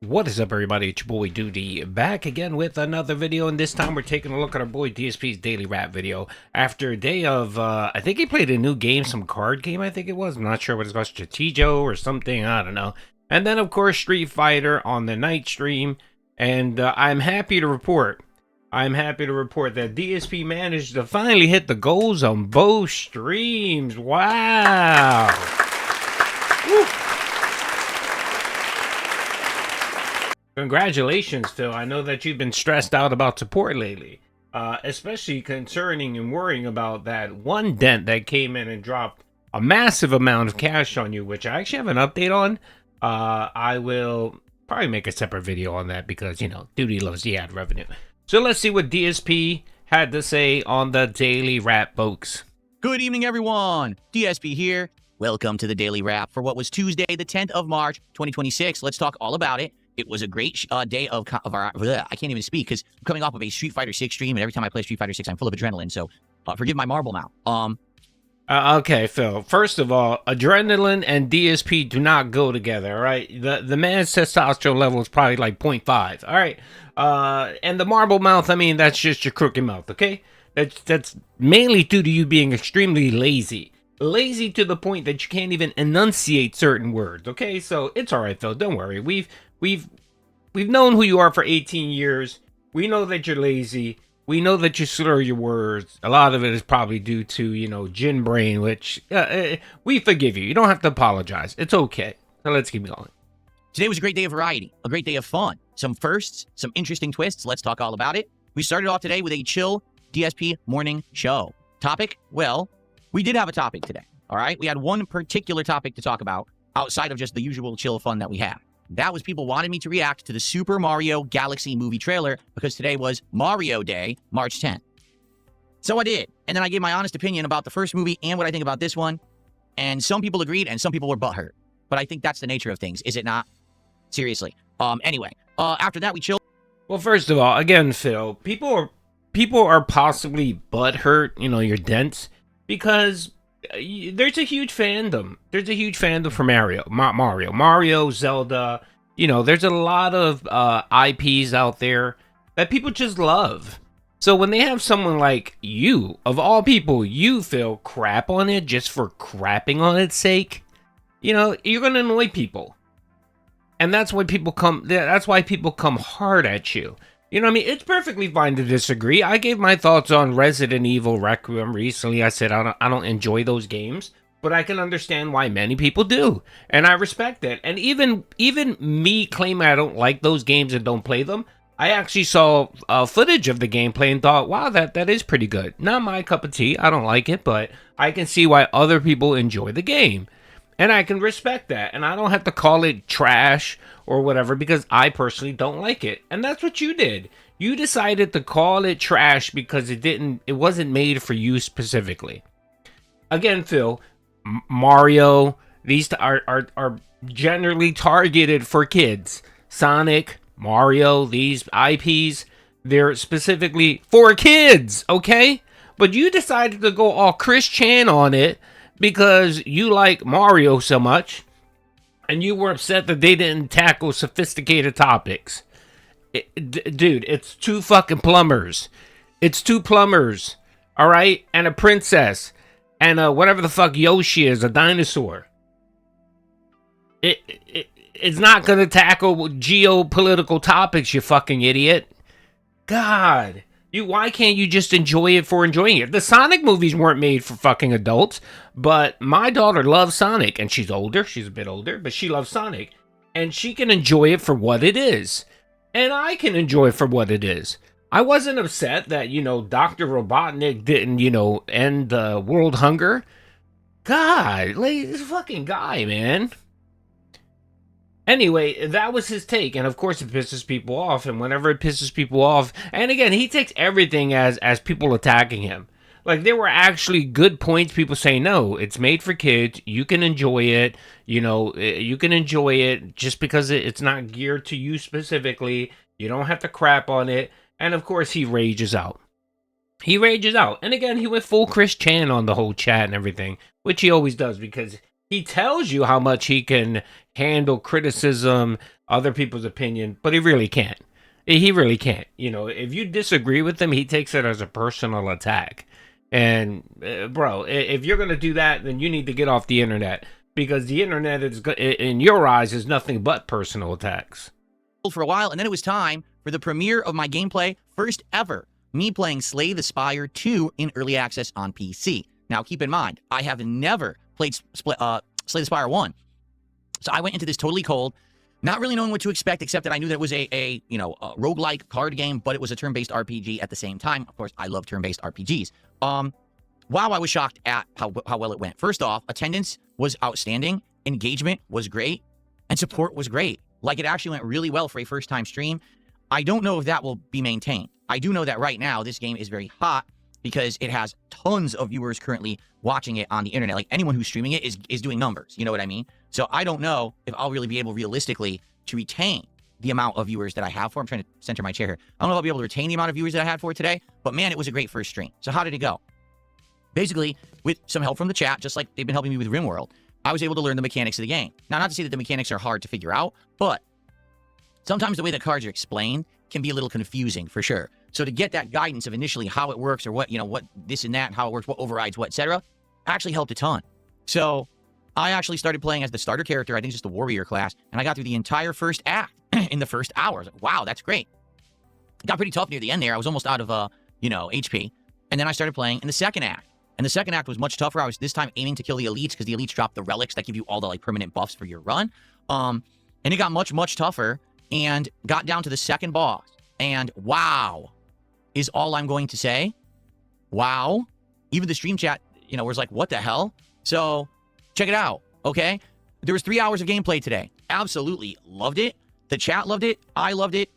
What is up, everybody? It's your boy Doody back again with another video, and this time we're taking a look at our boy DSP's daily rap video. After a day of, I think he played a new game, some card game, I think it was. I'm not sure what it's called, Stratego or something, I don't know. And then, of course, Street Fighter on the night stream, and I'm happy to report that DSP managed to finally hit the goals on both streams. Wow! Woo. Congratulations, Phil. I know that you've been stressed out about support lately, especially concerning and worrying about that one dent that came in and dropped a massive amount of cash on you, which I actually have an update on. I will probably make a separate video on that because, you know, Doody loves the ad revenue. So let's see what DSP had to say on the daily wrap, folks. Good evening, everyone. DSP here. Welcome to the daily wrap for what was Tuesday, the 10th of March, 2026. Let's talk all about it. It was a great day of our... I can't even speak because I'm coming off of a Street Fighter 6 stream, and every time I play Street Fighter 6, I'm full of adrenaline. So forgive my marble mouth. Okay, Phil. First of all, adrenaline and DSP do not go together, all right? The man's testosterone level is probably like 0.5, all right? And the marble mouth, I mean, that's just your crooked mouth, okay? That's mainly due to you being extremely lazy. Lazy to the point that you can't even enunciate certain words, okay? So it's all right, Phil. Don't worry. We've known who you are for 18 years. We know that you're lazy. We know that you slur your words. A lot of it is probably due to, you know, gin brain, which we forgive you. You don't have to apologize. It's okay. So let's keep going. Today was a great day of variety, a great day of fun. Some firsts, some interesting twists. Let's talk all about it. We started off today with a chill DSP morning show. Topic? Well, we did have a topic today, all right? We had one particular topic to talk about outside of just the usual chill fun that we have. That was people wanted me to react to the Super Mario Galaxy movie trailer because today was Mario Day, March 10th. So I did. And then I gave my honest opinion about the first movie and what I think about this one. And some people agreed and some people were butthurt. But I think that's the nature of things, is it not? Seriously. Anyway, after that we chilled. Well, first of all, again, Phil, people are possibly butthurt, you know, your dents, because there's a huge fandom. There's a huge fandom for Mario, Zelda. You know, there's a lot of IPs out there that people just love. So when they have someone like you, of all people, you feel crap on it just for crapping on its sake, you know, you're gonna annoy people, and that's why people come. That's why people come hard at you. You know what I mean? It's perfectly fine to disagree. I gave my thoughts on Resident Evil Requiem recently. I said I don't enjoy those games, but I can understand why many people do, and I respect it. And even me claiming I don't like those games and don't play them, I actually saw footage of the gameplay and thought, wow, that is pretty good. Not my cup of tea. I don't like it, but I can see why other people enjoy the game. And I can respect that. And I don't have to call it trash or whatever because I personally don't like it. And that's what you did. You decided to call it trash because it wasn't made for you specifically. Again, Phil, Mario, these are generally targeted for kids. Sonic, Mario, these IPs, they're specifically for kids, okay? But you decided to go all Chris Chan on it because you like Mario so much, and you were upset that they didn't tackle sophisticated topics. Dude, it's two fucking plumbers. It's two plumbers, all right? And a princess, and whatever the fuck Yoshi is, a dinosaur. It's not going to tackle geopolitical topics, you fucking idiot. God. Why can't you just enjoy it for enjoying it? The Sonic movies weren't made for fucking adults, but my daughter loves Sonic, and she's older. She's a bit older, but she loves Sonic, and she can enjoy it for what it is, and I can enjoy it for what it is. I wasn't upset that, you know, Dr. Robotnik didn't, you know, end world hunger. God, like, this fucking guy, man. Anyway, that was his take, and of course it pisses people off, and whenever it pisses people off, and again, he takes everything as people attacking him. Like, there were actually good points, people say, no, it's made for kids, you can enjoy it, you know, you can enjoy it just because it's not geared to you specifically, you don't have to crap on it, and of course he rages out. And again, he went full Chris Chan on the whole chat and everything, which he always does, because he tells you how much he can handle criticism, other people's opinion, but he really can't. He really can't. You know, if you disagree with him, he takes it as a personal attack. And bro, if you're gonna do that, then you need to get off the internet, because the internet is, in your eyes, is nothing but personal attacks. For a while, and then it was time for the premiere of my gameplay, first ever, me playing Slay the Spire 2 in early access on PC. Now, keep in mind, I have never played Slay the Spire 1. So I went into this totally cold, not really knowing what to expect, except that I knew that it was a roguelike card game, but it was a turn-based RPG at the same time. Of course, I love turn-based RPGs. Wow, I was shocked at how well it went. First off, attendance was outstanding, engagement was great, and support was great. Like, it actually went really well for a first-time stream. I don't know if that will be maintained. I do know that right now, this game is very hot because it has tons of viewers currently watching it on the internet. Like, anyone who's streaming it is doing numbers. You know what I mean? So I don't know if I'll really be able realistically to retain the amount of viewers that I have for. I'm trying to center my chair here. I don't know if I'll be able to retain the amount of viewers that I had for today, but man, it was a great first stream. So how did it go? Basically, with some help from the chat, just like they've been helping me with RimWorld, I was able to learn the mechanics of the game. Now, not to say that the mechanics are hard to figure out, but sometimes the way that cards are explained can be a little confusing, for sure. So to get that guidance of initially how it works, or what this and that, and how it works, what overrides what, etc., actually helped a ton. So I actually started playing as the starter character. I think it's just the warrior class, and I got through the entire first act in the first hour. I was like, wow, that's great. It got pretty tough near the end there. I was almost out of HP, and then I started playing in the second act. And the second act was much tougher. I was this time aiming to kill the elites, because the elites drop the relics that give you all the permanent buffs for your run. And it got much tougher, and got down to the second boss. And wow is all I'm going to say. Wow. Even the stream chat, was like, what the hell? So check it out, okay? There was 3 hours of gameplay today. Absolutely loved it. The chat loved it. I loved it.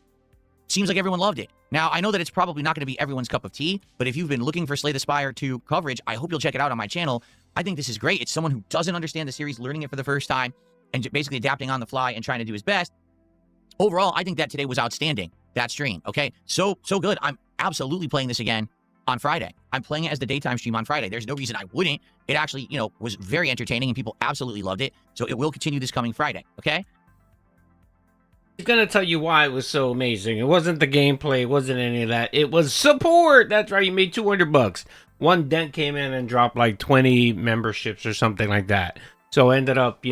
Seems like everyone loved it. Now, I know that it's probably not going to be everyone's cup of tea, but if you've been looking for Slay the Spire 2 coverage, I hope you'll check it out on my channel. I think this is great. It's someone who doesn't understand the series, learning it for the first time, and basically adapting on the fly and trying to do his best. Overall, I think that today was outstanding, that stream, okay? So good. I'm absolutely playing this again on Friday. I'm playing it as the daytime stream on Friday. There's no reason I wouldn't. It actually, was very entertaining, and people absolutely loved it. So it will continue this coming Friday, okay? He's gonna tell you why it was so amazing. It wasn't the gameplay, it wasn't any of that. It was support. That's right. You made $200. One Dent came in and dropped like 20 memberships or something like that. So ended up,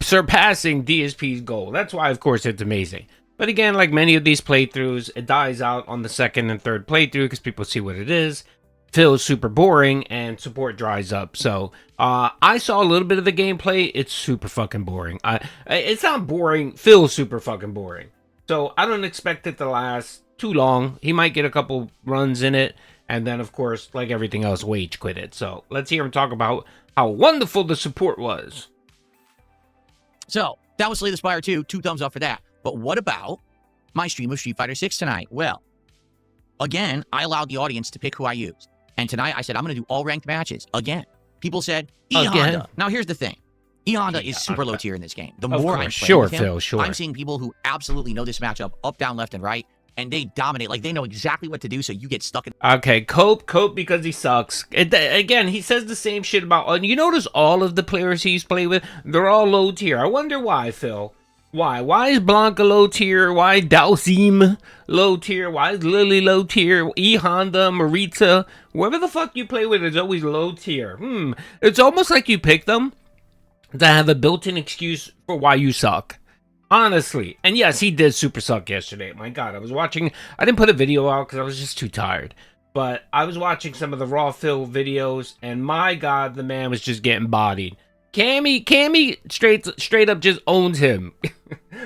surpassing DSP's goal. That's why, of course, it's amazing. But again, like many of these playthroughs, it dies out on the second and third playthrough because people see what it is. Feels super boring, and support dries up. So I saw a little bit of the gameplay. It's super fucking boring. It's not boring. Feels super fucking boring. So I don't expect it to last too long. He might get a couple runs in it, and then, of course, like everything else, wage quit it. So let's hear him talk about how wonderful the support was. So that was Slay the Spire 2. 2 thumbs up for that. But what about my stream of Street Fighter 6 tonight? Well, again, I allowed the audience to pick who I used. And tonight I said, I'm going to do all ranked matches. Again, people said, E-Honda. Now, here's the thing. E-Honda is super low tier in this game. The more I'm playing with him, I'm seeing people who absolutely know this matchup up, down, left, and right. And they dominate. Like, they know exactly what to do, so you get stuck in... Okay, cope because he sucks. Again, he says the same shit about... You notice all of the players he's played with? They're all low tier. I wonder why, Phil. Why? Why is Blanca low tier? Why Dalsim low tier? Why is Lily low tier? E-Honda, Maritza, whoever the fuck you play with is always low tier. It's almost like you pick them to have a built-in excuse for why you suck. Honestly. And yes, he did super suck yesterday. My God, I was watching... I didn't put a video out because I was just too tired. But I was watching some of the Raw Phil videos, and my God, the man was just getting bodied. Cammy straight up just owns him.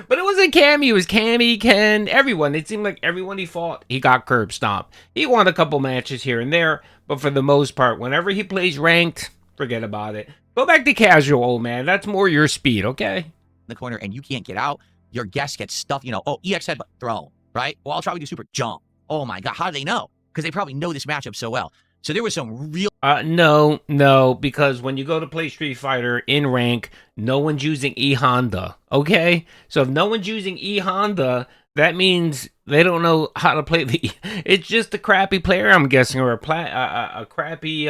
But it wasn't Cammy, it was Cammy, Ken, everyone. It seemed like everyone he fought, he got curb stomped. He won a couple matches here and there, but for the most part, whenever he plays ranked, forget about it. Go back to casual, old man. That's more your speed, okay? The corner, and you can't get out. Your guest gets stuffed, EX headbutt, throw, right? Well, I'll try to do super jump. Oh my God, how do they know? Because they probably know this matchup so well. So there was some real... No, because when you go to play Street Fighter in rank, no one's using E-Honda, okay? So if no one's using E-Honda, that means they don't know how to play the... It's just a crappy player, I'm guessing, or a crappy...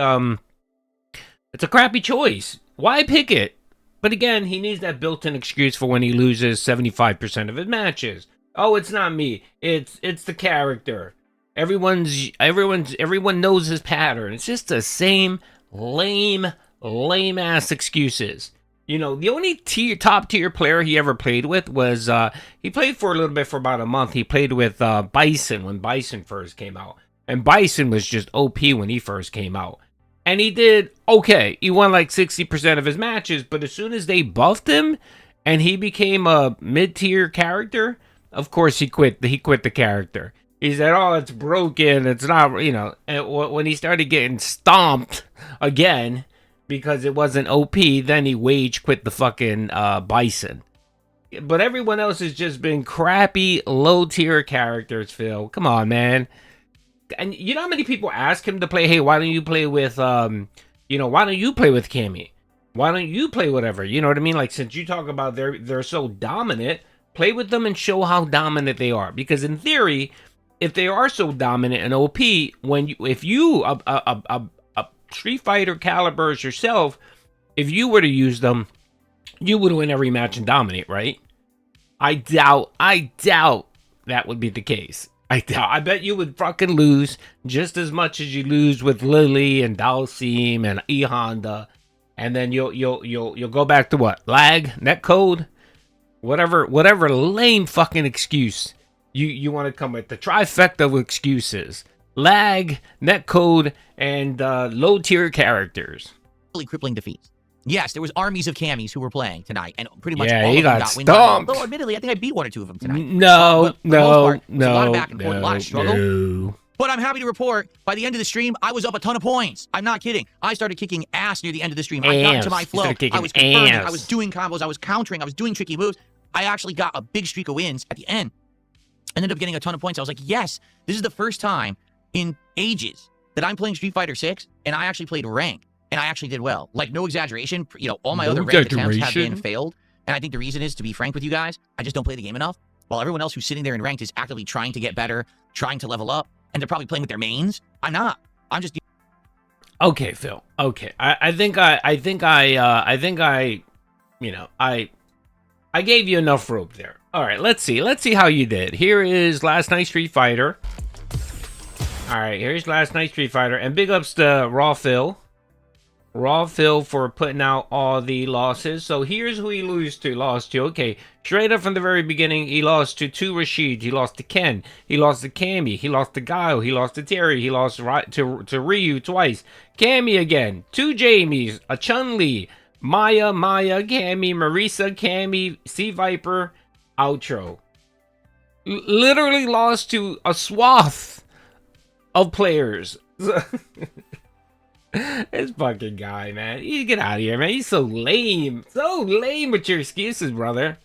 It's a crappy choice. Why pick it? But again, he needs that built-in excuse for when he loses 75% of his matches. Oh, it's not me. It's the character. Everyone knows his pattern. It's just the same lame ass excuses. You know, the only top tier player he ever played with was he played for a little bit for about a month. He played with Bison when Bison first came out. And Bison was just OP when he first came out. And he did okay. He won like 60% of his matches, but as soon as they buffed him and he became a mid-tier character, of course he quit the character. He said, "Oh, it's broken. It's not, you know." And when he started getting stomped again because it wasn't OP, then he wage quit the fucking Bison. But everyone else has just been crappy, low-tier characters, Phil. Come on, man. And you know how many people ask him to play, hey, why don't you play with, why don't you play with Cammy? Why don't you play whatever? You know what I mean? Like, since you talk about they're so dominant, play with them and show how dominant they are. Because in theory, if they are so dominant and OP, if you a Street Fighter caliber as yourself, if you were to use them, you would win every match and dominate, right? I doubt that would be the case. I bet you would fucking lose just as much as you lose with Lily and Dalsim and E Honda, and then you'll go back to what? Lag, netcode, whatever lame fucking excuse you want to come with. The trifecta of excuses: lag, netcode, and low tier characters. Really crippling defeats. Yes, there was armies of Cammies who were playing tonight, and pretty much all he of them got wins. stomped. Although, admittedly, I think I beat one or two of them tonight. No, a lot of back and forth, a lot of struggle. no. But I'm happy to report, by the end of the stream, I was up a ton of points. I'm not kidding. I started kicking ass near the end of the stream. I got into my flow. I was confirming. I was doing combos. I was countering. I was doing tricky moves. I actually got a big streak of wins at the end. I ended up getting a ton of points. I was like, yes, this is the first time in ages that I'm playing Street Fighter 6, and I actually played rank. And I actually did well. Like, no exaggeration. You know, all my other ranked attempts have been failed. And I think the reason is, to be frank with you guys, I just don't play the game enough. While everyone else who's sitting there in ranked is actively trying to get better, trying to level up, and they're probably playing with their mains. I'm not. I'm just... Okay, Phil. Okay. I think I gave you enough rope there. All right, let's see how you did. Here is last night's Street Fighter. All right, here's last night's Street Fighter. And big ups to Raw Phil for putting out all the losses. So here's who he lost to. Okay, straight up from the very beginning, he lost to 2 Rashid, he lost to Ken, he lost to Cammy, he lost to Guile, he lost to Terry, he lost to Ryu twice, Cammy again, 2 Jamies, a Chun-Li, Maya, Cammy, Marisa, Cammy, C Viper, outro. Literally lost to a swath of players. This fucking guy, man. You get out of here, man. He's so lame. So lame with your excuses, brother.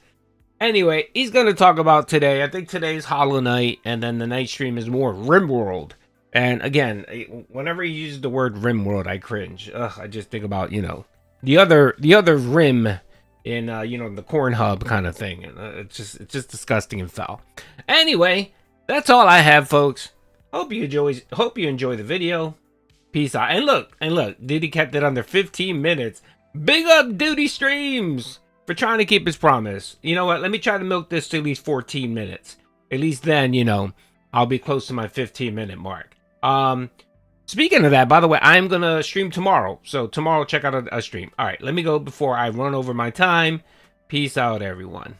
Anyway, he's going to talk about today. I think today's Hollow Knight, and then the night stream is more RimWorld. And again, whenever he uses the word RimWorld, I cringe. Ugh, I just think about, the other Rim in, the Corn Hub kind of thing. It's just disgusting and foul. Anyway, that's all I have, folks. Hope you enjoy the video. Peace out. And look, Doody kept it under 15 minutes. Big up Doody Streams for trying to keep his promise. You know what? Let me try to milk this to at least 14 minutes. At least then, I'll be close to my 15-minute mark. Speaking of that, by the way, I'm going to stream tomorrow. So tomorrow, check out a stream. All right, let me go before I run over my time. Peace out, everyone.